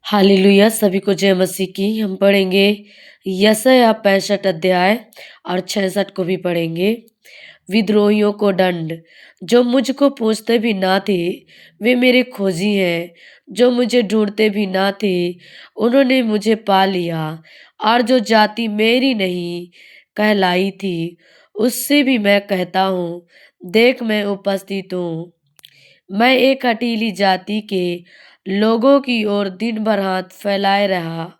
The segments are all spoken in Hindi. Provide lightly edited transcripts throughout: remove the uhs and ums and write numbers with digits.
हालेलुया! सभी को जय मसीह की। हम पढ़ेंगे यशायाह 65 अध्याय और 66 को भी पढ़ेंगे। विद्रोहियों को दंड। जो मुझको पूछते भी ना थे, वे मेरे खोजी हैं। जो मुझे ढूंढते भी ना थे, उन्होंने मुझे पा लिया। और जो जाति मेरी नहीं कहलाई थी, उससे भी मैं कहता हूँ, देख मैं उपस्थित हूँ। मैं एक हठीली जाति के लोगों की ओर दिन भर हाथ फैलाए रहा,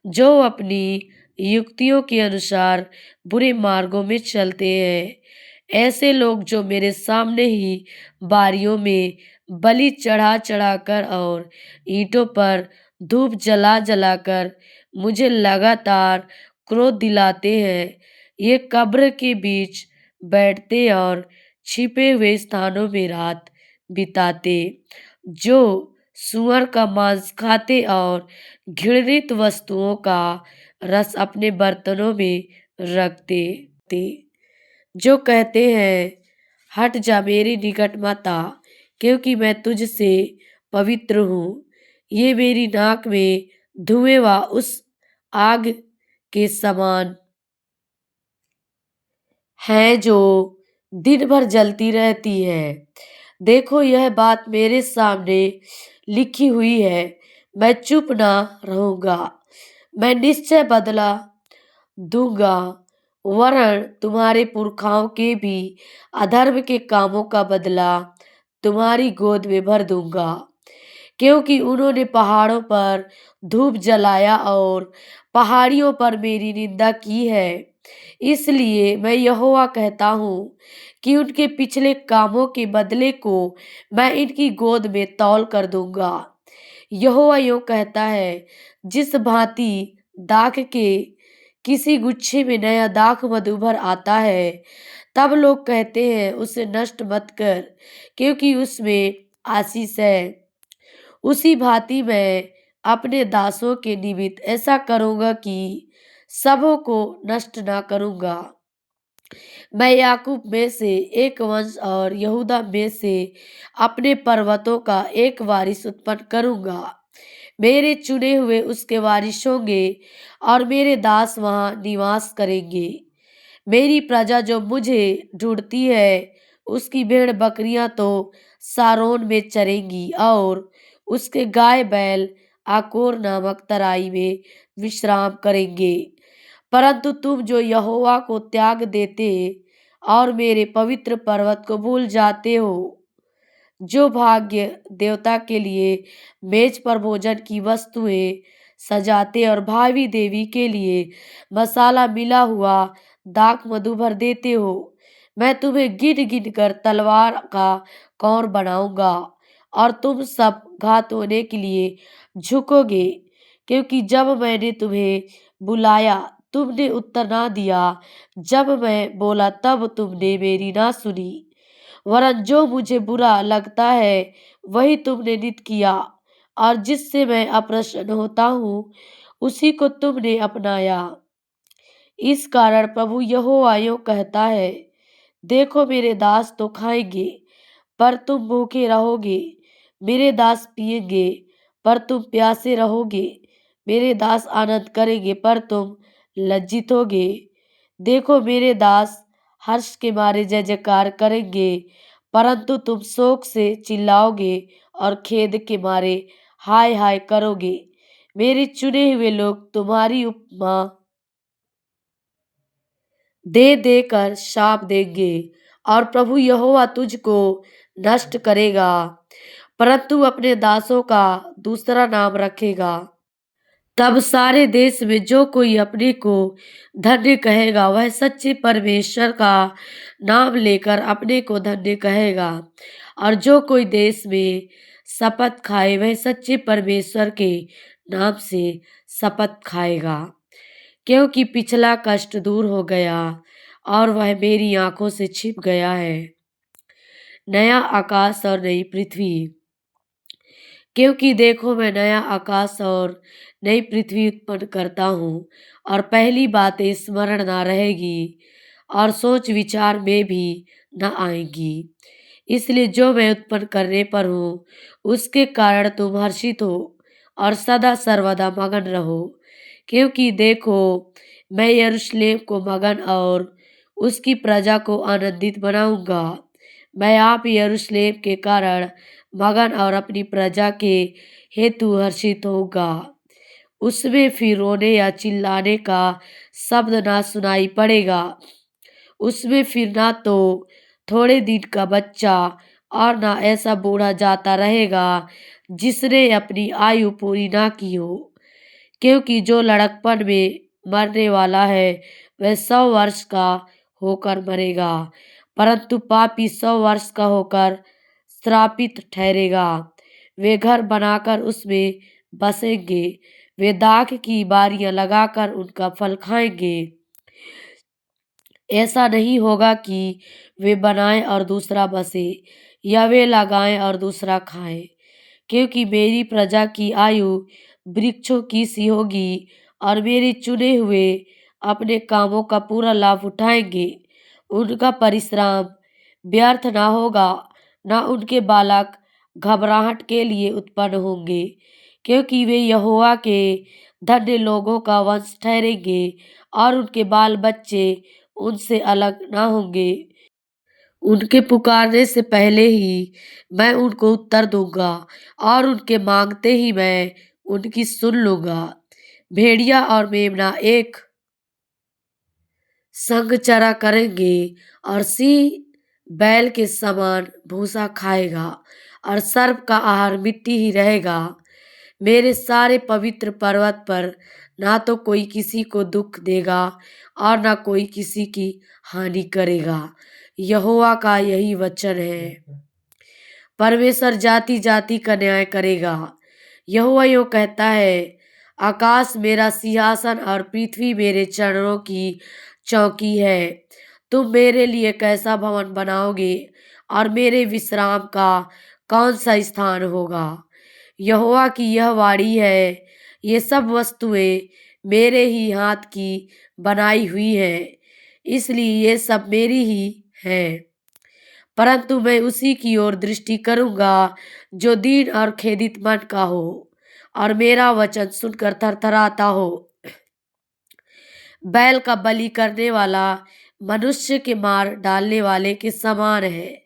जो अपनी युक्तियों के अनुसार बुरे मार्गों में चलते हैं। ऐसे लोग जो मेरे सामने ही बारियों में बलि चढ़ा चढ़ा कर और ईंटों पर धूप जला जला कर मुझे लगातार क्रोध दिलाते हैं। ये कब्र के बीच बैठते और छिपे हुए स्थानों में रात बिताते, जो सूअर का मांस खाते और घृणित वस्तुओं का रस अपने बर्तनों में रखते थे, जो कहते हैं, हट जा मेरे निकट मत आ, क्योंकि मैं तुझसे पवित्र हूँ। ये मेरी नाक में धुएं व उस आग के समान है जो दिन भर जलती रहती है। देखो, यह बात मेरे सामने लिखी हुई है। मैं चुप ना रहूंगा। मैं निश्चय बदला दूंगा, वरन तुम्हारे पुरखाओं के भी अधर्म के कामों का बदला तुम्हारी गोद में भर दूंगा। क्योंकि उन्होंने पहाड़ों पर धूप जलाया और पहाड़ियों पर मेरी निंदा की है। इसलिए मैं यहोवा कहता हूँ कि उनके पिछले कामों के बदले को मैं इनकी गोद में तौल कर दूंगा। यहोवा यूं कहता है, जिस भांति दाख के किसी गुच्छे में नया दाख मधुभर आता है, तब लोग कहते हैं, उसे नष्ट मत कर, क्योंकि उसमें आशीष है। उसी भांति मैं अपने दासों के निमित्त ऐसा करूंगा कि सबों को नष्ट ना करूंगा। मैं याकूब में से एक वंश और यहूदा में से अपने पर्वतों का एक वारिस उत्पन्न करूंगा। मेरे चुने हुए उसके वारिस होंगे और मेरे दास वहां निवास करेंगे। मेरी प्रजा जो मुझे ढूंढती है, उसकी भेड़ बकरियां तो सारोन में चरेंगी और उसके गाय बैल आकोर नामक तराई में विश्राम करेंगे। परंतु तुम जो यहोवा को त्याग देते और मेरे पवित्र पर्वत को भूल जाते हो, जो भाग्य देवता के लिए मेज पर भोजन की वस्तुएं सजाते और भावी देवी के लिए मसाला मिला हुआ दाख मधु भर देते हो, मैं तुम्हें गिन गिन कर तलवार का कौर बनाऊंगा और तुम सब घात होने के लिए झुकोगे। क्योंकि जब मैंने तुम्हें बुलाया, तुमने उत्तर ना दिया। जब मैं बोला, तब तुमने मेरी ना सुनी। वरन जो मुझे बुरा लगता है, वही तुमने नित किया, और जिससे मैं अप्रसन्न होता हूँ, उसी को तुमने अपनाया। इस कारण प्रभु यहोवा यूं कहता है, देखो मेरे दास तो खाएंगे, पर तुम भूखे रहोगे। मेरे दास पिएंगे, पर तुम प्यासे रहोगे। मेरे दास आनंद करेंगे, पर तुम लज्जित होगे। देखो, मेरे दास हर्ष के मारे जय जयकार करेंगे, परंतु तुम शोक से चिल्लाओगे और खेद के मारे हाय हाय करोगे। मेरे चुने हुए लोग तुम्हारी उपमा दे देकर शाप देंगे, और प्रभु यहोवा तुझको नष्ट करेगा, परंतु अपने दासों का दूसरा नाम रखेगा। तब सारे देश में जो कोई अपने को धन्य कहेगा, वह सच्चे परमेश्वर का नाम लेकर अपने को धन्य कहेगा। और जो कोई देश में शपथ खाए, वह सच्चे परमेश्वर के नाम से शपथ खाएगा। क्योंकि पिछला कष्ट दूर हो गया और वह मेरी आंखों से छिप गया है। नया आकाश और नई पृथ्वी। क्योंकि देखो, मैं नया आकाश और नई पृथ्वी उत्पन्न करता हूँ, और पहली बातें स्मरण ना रहेगी और सोच विचार में भी न आएंगी। इसलिए जो मैं उत्पन्न करने पर हूँ, उसके कारण तुम हर्षित हो और सदा सर्वदा मगन रहो, क्योंकि देखो मैं यरूशलेम को मगन और उसकी प्रजा को आनंदित बनाऊंगा। मैं आप यरूशलेम के कारण मगन और अपनी प्रजा के हेतु हर्षित होऊंगा। उसमें फिर रोने या चिल्लाने का शब्द ना सुनाई पड़ेगा। उसमें फिर ना तो थोड़े दिन का बच्चा और ना ऐसा बूढ़ा जाता रहेगा जिसने अपनी आयु पूरी ना की हो, क्योंकि जो लड़कपन में मरने वाला है वह 100 वर्ष का होकर मरेगा, परंतु पापी 100 वर्ष का होकर श्रापित ठहरेगा। वे घर बनाकर उसमें बसेंगे, वे दाख की बारियां लगाकर उनका फल खाएंगे। ऐसा नहीं होगा कि वे बनाएं और दूसरा बसे, या वे लगाएं और दूसरा खाए, क्योंकि मेरी प्रजा की आयु वृक्षों की सी होगी और मेरे चुने हुए अपने कामों का पूरा लाभ उठाएंगे। उनका परिश्रम व्यर्थ ना होगा, ना उनके बालक घबराहट के लिए उत्पन्न होंगे, क्योंकि वे यहोवा के धन्य लोगों का वंश ठहरेंगे और उनके बाल बच्चे उनसे अलग ना होंगे। उनके पुकारने से पहले ही मैं उनको उत्तर दूंगा और उनके मांगते ही मैं उनकी सुन लूंगा। भेड़िया और मेमना एक संग चरा करेंगे और सिंह बैल के समान भूसा खाएगा और सर्प का आहार मिट्टी ही रहेगा। मेरे सारे पवित्र पर्वत पर ना तो कोई किसी को दुख देगा और ना कोई किसी की हानि करेगा। यहोवा का यही वचन है। परमेश्वर जाति जाति का न्याय करेगा। यहोवा यूं कहता है, आकाश मेरा सिंहासन और पृथ्वी मेरे चरणों की चौकी है। तुम मेरे लिए कैसा भवन बनाओगे और मेरे विश्राम का कौन सा स्थान होगा? यहोवा की यह वाणी है, ये सब वस्तुएं मेरे ही हाथ की बनाई हुई है, इसलिए ये सब मेरी ही है। परंतु मैं उसी की ओर दृष्टि करूंगा जो दीन और खेदित मन का हो और मेरा वचन सुनकर थरथराता हो। बैल का बलि करने वाला मनुष्य के मार डालने वाले के समान है।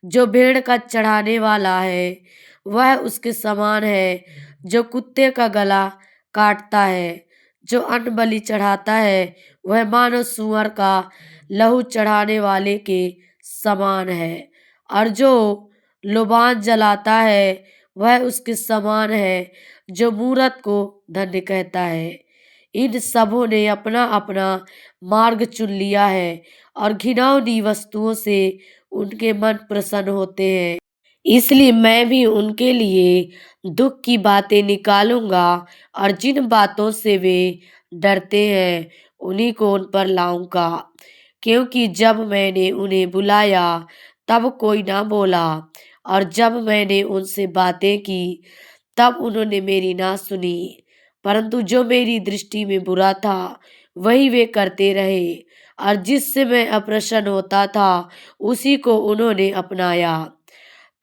जो भेड़ का चढ़ाने वाला है वह उसके समान है जो कुत्ते का गला काटता है। जो अन्न बलि चढ़ाता है वह मानो सूअर का लहू चढ़ाने वाले के समान है, और जो लोबान जलाता है वह उसके समान है जो मूरत को धन्य कहता है। इन सबों ने अपना अपना मार्ग चुन लिया है और घिनौनी वस्तुओं से उनके मन प्रसन्न होते हैं। इसलिए मैं भी उनके लिए दुख की बातें निकालूंगा और जिन बातों से वे डरते हैं उन्हीं को उन पर लाऊंगा। क्योंकि जब मैंने उन्हें बुलाया तब कोई ना बोला, और जब मैंने उनसे बातें की तब उन्होंने मेरी ना सुनी। परंतु जो मेरी दृष्टि में बुरा था वही वे करते रहे, और जिससे मैं अप्रसन्न होता था उसी को उन्होंने अपनाया।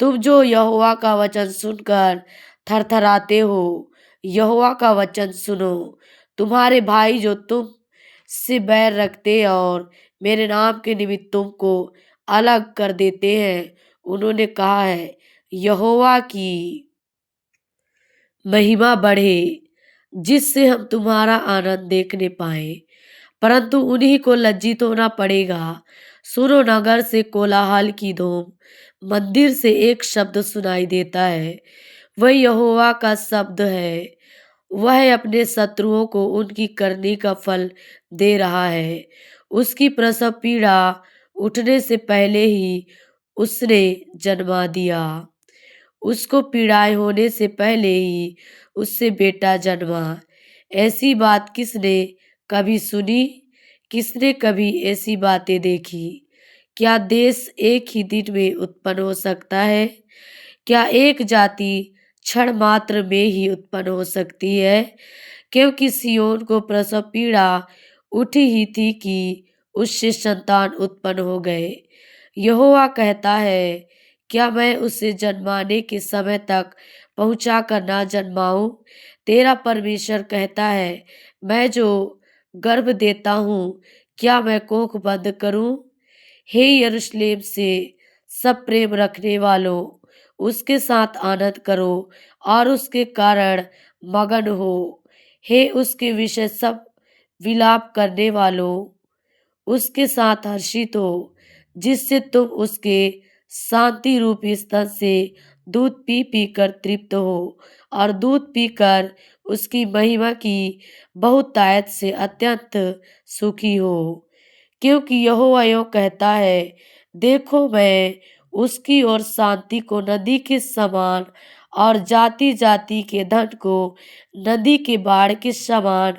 तुम जो यहोवा का वचन सुनकर थरथराते हो, यहोवा का वचन सुनो। तुम्हारे भाई जो तुम से बैर रखते और मेरे नाम के निमित्त तुमको अलग कर देते हैं, उन्होंने कहा है, यहोवा की महिमा बढ़े, जिससे हम तुम्हारा आनंद देखने पाए। परंतु उन्हीं को लज्जित होना पड़ेगा। सुनो, नगर से कोलाहल की धूम, मंदिर से एक शब्द सुनाई देता है, वह यहोवा का शब्द है। वह अपने शत्रुओं को उनकी करनी का फल दे रहा है। उसकी प्रसव पीड़ा उठने से पहले ही उसने जन्मा दिया। उसको पीड़ाएं होने से पहले ही उससे बेटा जन्मा। ऐसी बात किसने कभी सुनी? किसने कभी ऐसी बातें देखी? क्या देश एक ही दिन में उत्पन्न हो सकता है? क्या एक जाति क्षण मात्र में ही उत्पन्न हो सकती है? क्योंकि सियोन को प्रसव पीड़ा उठी ही थी कि उससे संतान उत्पन्न हो गए। यहोवा कहता है, क्या मैं उसे जन्माने के समय तक पहुँचा कर ना जन्माऊँ। तेरा परमेश्वर कहता है, मैं जो गर्भ देता हूँ, क्या मैं कोख बंद करूँ? हे यरूशलेम से सब प्रेम रखने वालों, उसके साथ आनंद करो और उसके कारण मगन हो। हे उसके विषय सब विलाप करने वालों, उसके साथ हर्षित हो, जिससे तुम उसके शांति रूपी स्तन से दूध पी पी कर तृप्त हो और दूध पीकर उसकी महिमा की बहुतायत से अत्यंत सुखी हो। क्योंकि यहोवा यूँ कहता है, देखो मैं उसकी ओर शांति को नदी के समान और जाति-जाति के धन को नदी के बाढ़ के समान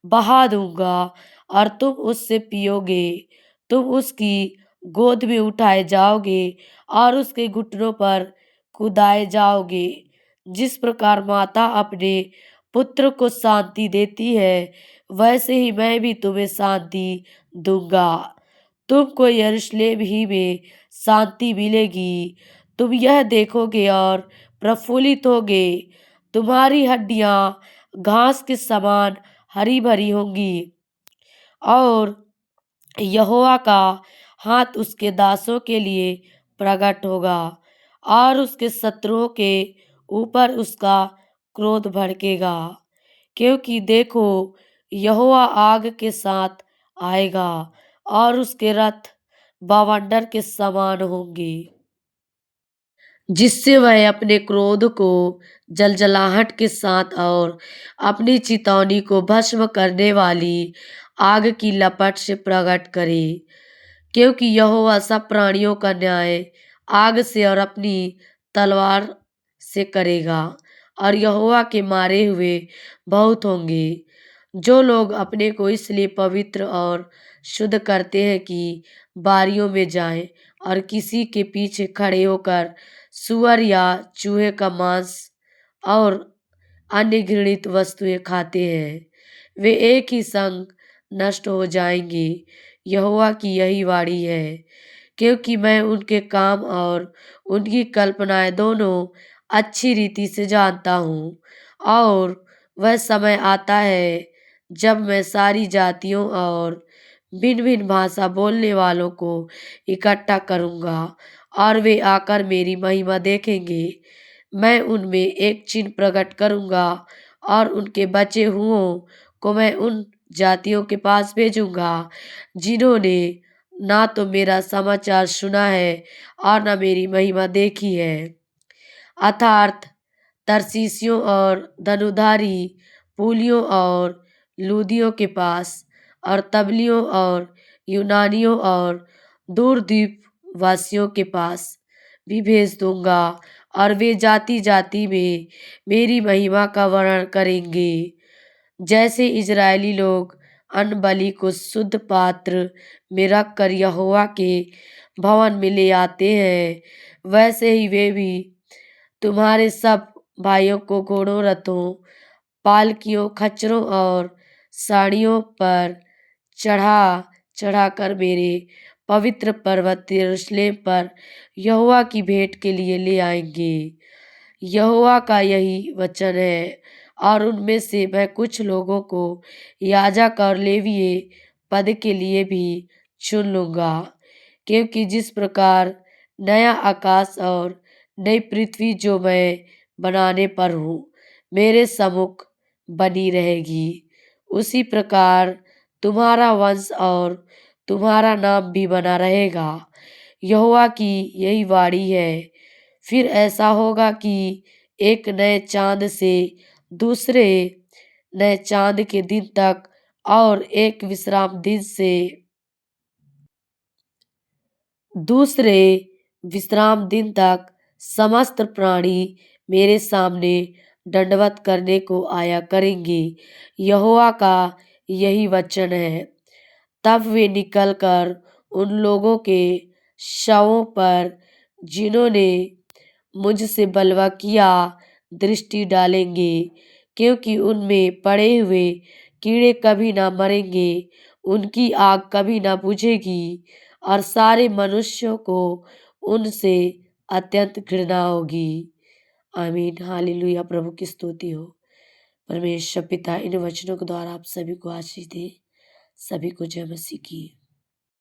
बहा दूँगा और तुम उससे पियोगे। तुम उसकी गोद में उठाए जाओगे और उसके घुटनों पर कूदाए जाओगे। जिस प्रकार माता अपने पुत्र को शांति देती है, वैसे ही मैं भी तुम्हें शांति दूँगा। तुमको यरूशलेम ही में शांति मिलेगी। तुम यह देखोगे और प्रफुल्लित होगे। तुम्हारी हड्डियाँ घास के समान हरी-भरी होंगी और यहोवा का हाथ उसके दासों के लिए प्रकट होगा और उसके शत्रुओं के ऊपर उसका क्रोध भड़केगा। क्योंकि देखो, यहोवा आग के साथ आएगा और उसके रथ बवंडर के समान होंगे, जिससे वह अपने क्रोध को जलजलाहट के साथ और अपनी चितौनी को भस्म करने वाली आग की लपट से प्रकट करे। क्योंकि यहोवा सब प्राणियों का न्याय आग से और अपनी तलवार से करेगा और यहोवा के मारे हुए बहुत होंगे। जो लोग अपने को इसलिए पवित्र और शुद्ध करते हैं कि बारियों में जाएं और किसी के पीछे खड़े होकर सूअर या चूहे का मांस और अन्य घृणित वस्तुएं खाते हैं, वे एक ही संग नष्ट हो जाएंगे। यहोवा की यही वाणी है। क्योंकि मैं उनके काम और उनकी कल्पनाएं दोनों अच्छी रीति से जानता हूँ और वह समय आता है जब मैं सारी जातियों और भिन्न भिन्न भाषा बोलने वालों को इकट्ठा करूँगा और वे आकर मेरी महिमा देखेंगे। मैं उनमें एक चिन्ह प्रकट करूँगा और उनके बचे हुओं को मैं उन जातियों के पास भेजूँगा जिन्होंने ना तो मेरा समाचार सुना है और ना मेरी महिमा देखी है, अर्थात तर्शीशियों और धनुधारी पूलियों और लूदियों के पास और तबलियों और यूनानियों और दूर द्वीप वासियों के पास भी भेज दूंगा और वे जाति जाति में मेरी महिमा का वर्णन करेंगे। जैसे इजरायली लोग अन्न बलि को शुद्ध पात्र में रख कर यहोवा के भवन में ले आते हैं, वैसे ही वे भी तुम्हारे सब भाइयों को घोड़ों, रथों, पालकियों, खच्चरों और साड़ियों पर चढ़ा चढ़ा कर मेरे पवित्र पर्वत यरूशलेम पर यहोवा की भेंट के लिए ले आएंगे। यहोवा का यही वचन है। और उनमें से मैं कुछ लोगों को याजक और लेवीय पद के लिए भी चुन लूँगा, क्योंकि जिस प्रकार नया आकाश और नई पृथ्वी जो मैं बनाने पर हूँ मेरे सम्मुख बनी रहेगी, उसी प्रकार तुम्हारा वंश और तुम्हारा नाम भी बना रहेगा। यहोवा की यही वाणी है। फिर ऐसा होगा कि एक नए चाँद से दूसरे नए चाँद के दिन तक और एक विश्राम दिन से दूसरे विश्राम दिन तक समस्त प्राणी मेरे सामने दंडवत करने को आया करेंगे। यहोवा का यही वचन है। तब वे निकलकर उन लोगों के शवों पर जिन्होंने मुझसे बलवा किया दृष्टि डालेंगे, क्योंकि उनमें पड़े हुए कीड़े कभी ना मरेंगे, उनकी आग कभी ना बुझेगी और सारे मनुष्यों को उनसे अत्यंत घृणा होगी। आमीन। हालेलुया। प्रभु की स्तुति हो। परमेश्वर पिता इन वचनों के द्वारा आप सभी को आशीष दे। सभी को जय मसीह की।